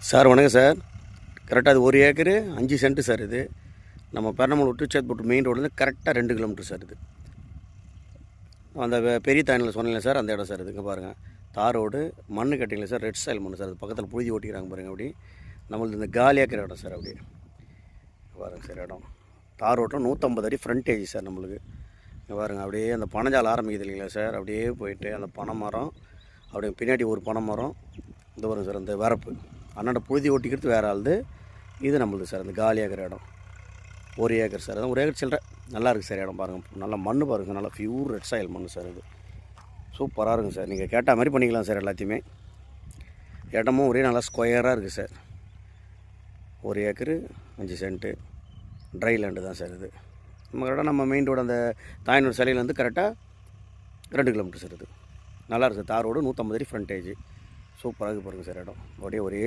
Sir வணக்கம் sir. கரெக்டாக அது 1 ஏக்கரு 5 சென்ட்டு சார். இது நம்ம பெர்னமூல் விட்டு சேத்பட்டு மெயின் ரோட்லேருந்து கரெக்டாக 2 கிலோமீட்டர் சார். இது அந்த பெரிய தானியில் சொன்னீங்களே சார், அந்த இடம் சார். இதுங்க பாருங்கள், தார் ரோடு மண்ணு கட்டிங்களே சார், ரெட் ஸ்டைல் மண்ணு சார். அது பக்கத்தில் புழுதி ஓட்டிக்கிறாங்க பாருங்கள். அப்படி நம்மளுக்கு இந்த காலியாக்கிற இடம் சார். அப்படி பாருங்கள் சார், இடம் தார் ரோட்டில் 150 அடி ஃப்ரண்டேஜ் சார் நம்மளுக்கு. இங்கே பாருங்கள், அப்படியே அந்த பனஞ்சால் ஆரம்பிக்குது இல்லைங்களா சார். அப்படியே போயிட்டு அந்த பனை மரம், அப்படியே பின்னாடி ஒரு பனை மரம், இந்த வரும் சார் அந்த வரப்பு. அண்ணாண்ட புழுதி ஓட்டிக்கிறது வேறு ஆளுது. இது நம்மளுது சார், அந்த காலியாகிற இடம் 1 ஏக்கர் சார். அதான் 1 ஏக்கர் சில்லற. நல்லா இருக்குது சார் இடம். பாருங்கள், நல்லா மண் பாருங்கள், நல்லா பியூர் ரெட் சாயில் மண் சார். இது சூப்பராக இருக்கும் சார். நீங்கள் கேட்ட மாதிரி பண்ணிக்கலாம் சார். எல்லாத்தையுமே இடமும் ஒரே நல்லா ஸ்கொயராக இருக்குது sir. 1 acre 5 cent dry land தான் சார். இது நம்ம கரெக்டாக நம்ம மெயின் ரோடு அந்த தாயனூர் சிலையிலேருந்து கரெக்டாக 2 கிலோமீட்டர் சார். இது நல்லா இருக்குது. தார் ரோடு 150 அடி ஃப்ரண்டேஜ். சூப்பராக இருக்குது பாருங்கள் சார் இடம். அப்படியே ஒரே